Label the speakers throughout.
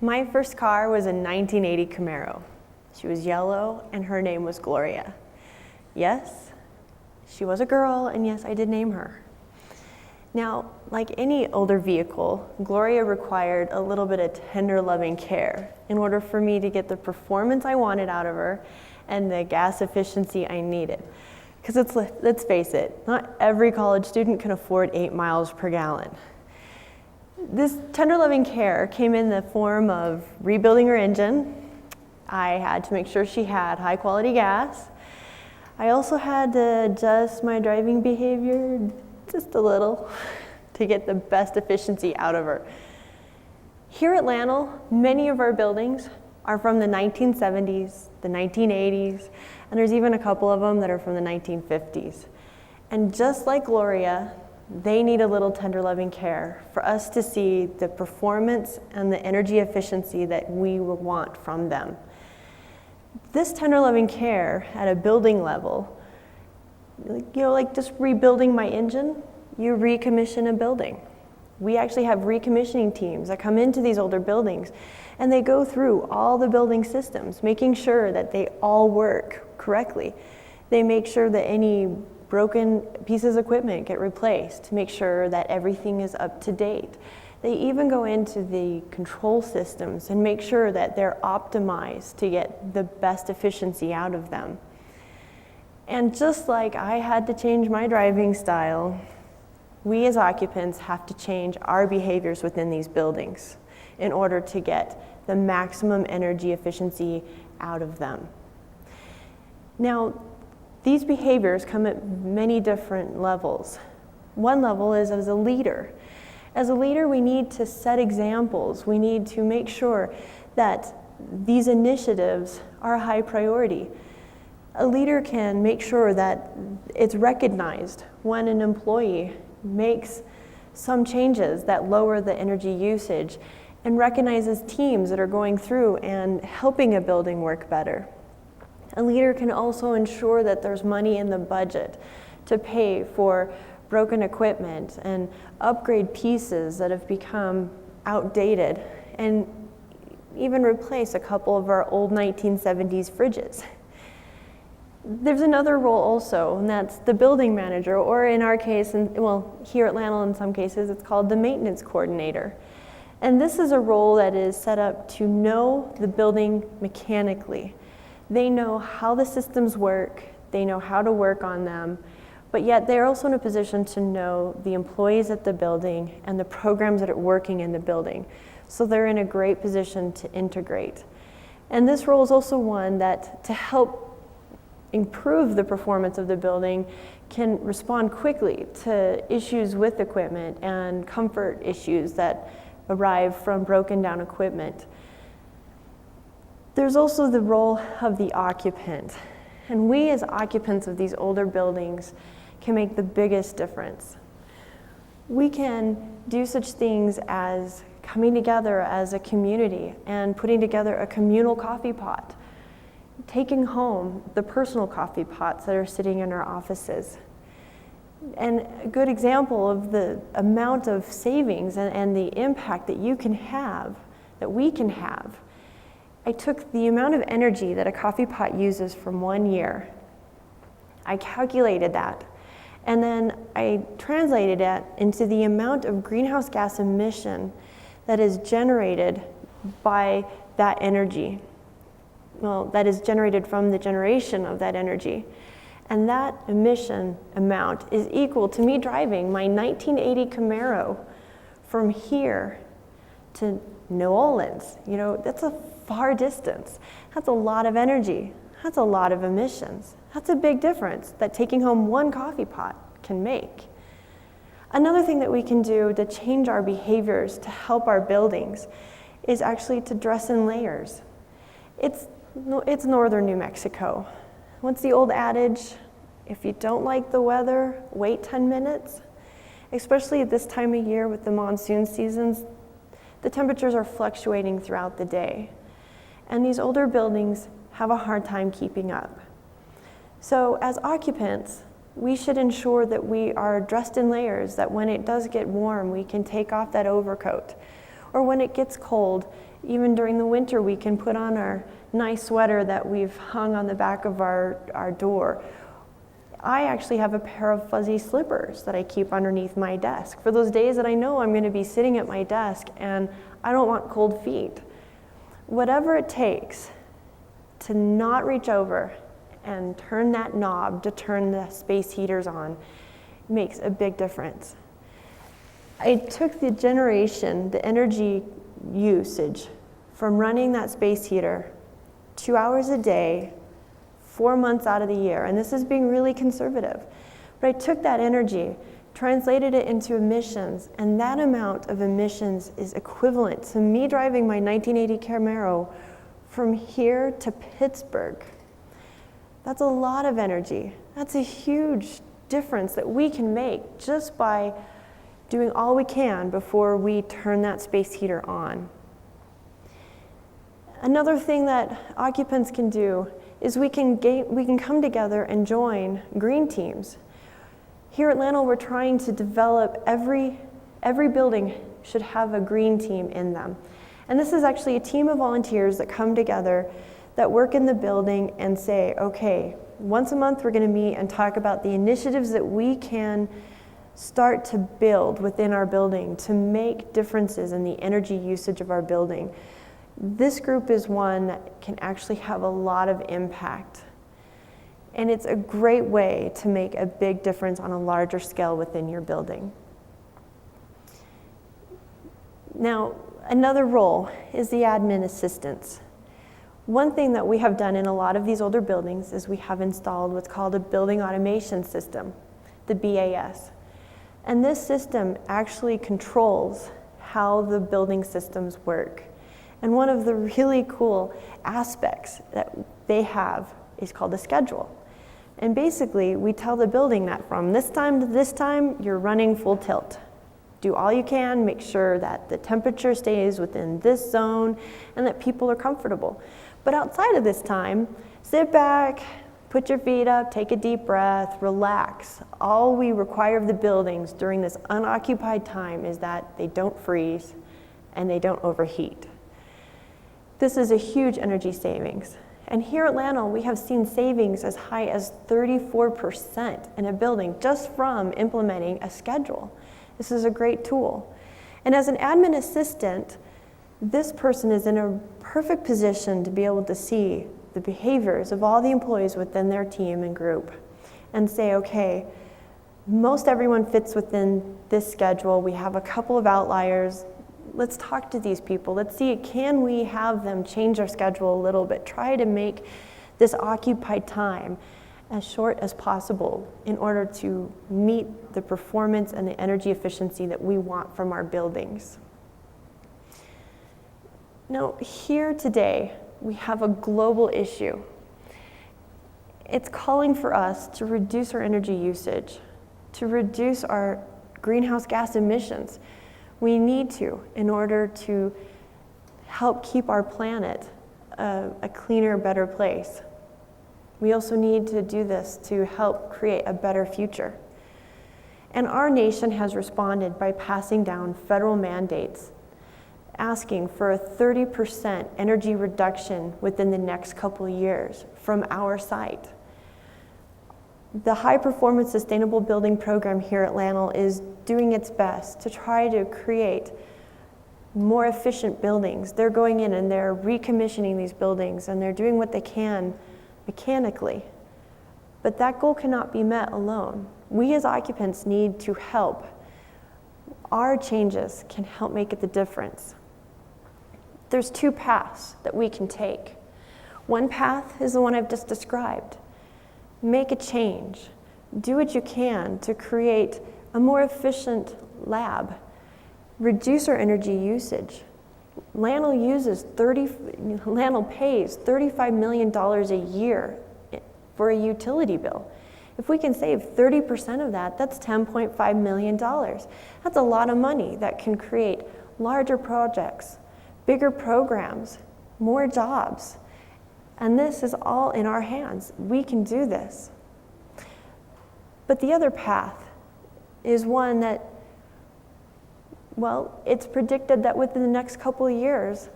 Speaker 1: My first car was a 1980 Camaro. She was yellow and her name was Gloria. Yes, she was a girl, and yes, I did name her. Now, like any older vehicle, Gloria required a little bit of tender, loving care in order for me to get the performance I wanted out of her and the gas efficiency I needed. Because let's face it, not every college student can afford 8 miles per gallon. This tender, loving care came in the form of rebuilding her engine. I had to make sure she had high quality gas. I also had to adjust my driving behavior just a little to get the best efficiency out of her. Here at Lannel, many of our buildings are from the 1970s, the 1980s, and there's even a couple of them that are from the 1950s. And just like Gloria, they need a little tender, loving care for us to see the performance and the energy efficiency that we will want from them. This tender, loving care at a building level, like just rebuilding my engine, you recommission a building. We actually have recommissioning teams that come into these older buildings and they go through all the building systems, making sure that they all work correctly. They make sure that any broken pieces of equipment get replaced to make sure that everything is up to date. They even go into the control systems and make sure that they're optimized to get the best efficiency out of them. And just like I had to change my driving style, we as occupants have to change our behaviors within these buildings in order to get the maximum energy efficiency out of them. Now, these behaviors come at many different levels. One level is as a leader. As a leader, we need to set examples. We need to make sure that these initiatives are a high priority. A leader can make sure that it's recognized when an employee makes some changes that lower the energy usage and recognizes teams that are going through and helping a building work better. A leader can also ensure that there's money in the budget to pay for broken equipment and upgrade pieces that have become outdated and even replace a couple of our old 1970s fridges. There's another role also, and that's the building manager, or in our case, here at Lannel in some cases, it's called the maintenance coordinator. And this is a role that is set up to know the building mechanically. They know how the systems work, they know how to work on them, but yet they're also in a position to know the employees at the building and the programs that are working in the building. So they're in a great position to integrate. And this role is also one that, to help improve the performance of the building, can respond quickly to issues with equipment and comfort issues that arrive from broken down equipment. There's also the role of the occupant. And we as occupants of these older buildings can make the biggest difference. We can do such things as coming together as a community and putting together a communal coffee pot, taking home the personal coffee pots that are sitting in our offices. And a good example of the amount of savings and the impact that you can have, that we can have. I took the amount of energy that a coffee pot uses from 1 year. I calculated that, and then I translated it into the amount of greenhouse gas emission that is generated by that energy. Well, that is generated from the generation of that energy. And that emission amount is equal to me driving my 1980 Camaro from here to New Orleans. That's a far distance. That's a lot of energy. That's a lot of emissions. That's a big difference that taking home one coffee pot can make. Another thing that we can do to change our behaviors to help our buildings is actually to dress in layers. It's northern New Mexico. What's the old adage? If you don't like the weather, wait 10 minutes. Especially at this time of year with the monsoon seasons, the temperatures are fluctuating throughout the day. And these older buildings have a hard time keeping up. So as occupants, we should ensure that we are dressed in layers, that when it does get warm, we can take off that overcoat. Or when it gets cold, Even during the winter, we can put on our nice sweater that we've hung on the back of our door. I actually have a pair of fuzzy slippers that I keep underneath my desk for those days that I know I'm going to be sitting at my desk and I don't want cold feet. Whatever it takes to not reach over and turn that knob to turn the space heaters on makes a big difference. I took the energy usage from running that space heater 2 hours a day, 4 months out of the year, and this is being really conservative. But I took that energy, translated it into emissions, and that amount of emissions is equivalent to me driving my 1980 Camaro from here to Pittsburgh. That's a lot of energy. That's a huge difference that we can make just by doing all we can before we turn that space heater on. Another thing that occupants can do is we can come together and join green teams. Here at Lannel, we're trying to develop every building should have a green team in them. And this is actually a team of volunteers that come together that work in the building and say, okay, once a month we're going to meet and talk about the initiatives that we can start to build within our building to make differences in the energy usage of our building. This group is one that can actually have a lot of impact. And it's a great way to make a big difference on a larger scale within your building. Now, another role is the admin assistants. One thing that we have done in a lot of these older buildings is we have installed what's called a building automation system, the BAS. And this system actually controls how the building systems work. And one of the really cool aspects that they have is called a schedule. And basically, we tell the building that from this time to this time, you're running full tilt. Do all you can, make sure that the temperature stays within this zone and that people are comfortable. But outside of this time, sit back, put your feet up, take a deep breath, relax. All we require of the buildings during this unoccupied time is that they don't freeze and they don't overheat. This is a huge energy savings. And here at Lannel, we have seen savings as high as 34% in a building just from implementing a schedule. This is a great tool. And as an admin assistant, this person is in a perfect position to be able to see the behaviors of all the employees within their team and group and say, okay, most everyone fits within this schedule. We have a couple of outliers. Let's talk to these people. Let's see, can we have them change their schedule a little bit? Try to make this occupied time as short as possible in order to meet the performance and the energy efficiency that we want from our buildings. Now, here today, we have a global issue. It's calling for us to reduce our energy usage, to reduce our greenhouse gas emissions. We need to in order to help keep our planet a cleaner, better place. We also need to do this to help create a better future. And our nation has responded by passing down federal mandates asking for a 30% energy reduction within the next couple of years from our site. The High Performance Sustainable Building Program here at Lannel is doing its best to try to create more efficient buildings. They're going in and they're recommissioning these buildings and they're doing what they can mechanically. But that goal cannot be met alone. We as occupants need to help. Our changes can help make it the difference. There's two paths that we can take. One path is the one I've just described. Make a change. Do what you can to create a more efficient lab. Reduce our energy usage. Lannel pays $35 million a year for a utility bill. If we can save 30% of that, that's $10.5 million. That's a lot of money that can create larger projects, bigger programs, more jobs. And this is all in our hands. We can do this. But the other path is one that, well, it's predicted that within the next couple of years,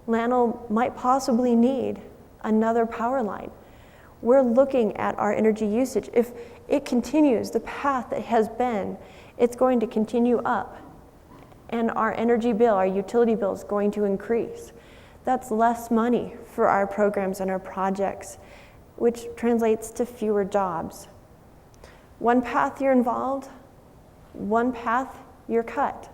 Speaker 1: Lano might possibly need another power line. We're looking at our energy usage. If it continues the path it has been, it's going to continue up. And our energy bill, our utility bill is going to increase. That's less money for our programs and our projects, which translates to fewer jobs. One path you're involved, one path you're cut.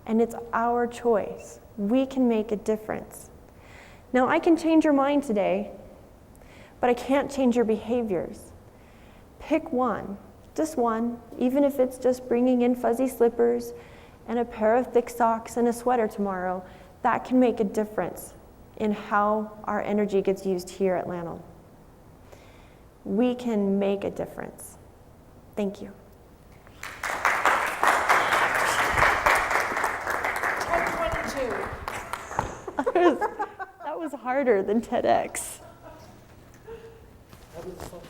Speaker 1: And it's our choice. We can make a difference. Now, I can change your mind today, but I can't change your behaviors. Pick one, just one, even if it's just bringing in fuzzy slippers and a pair of thick socks and a sweater tomorrow. That can make a difference in how our energy gets used here at Lano. We can make a difference. Thank you.
Speaker 2: 10:22.
Speaker 1: That was harder than TEDx.
Speaker 2: That was fun.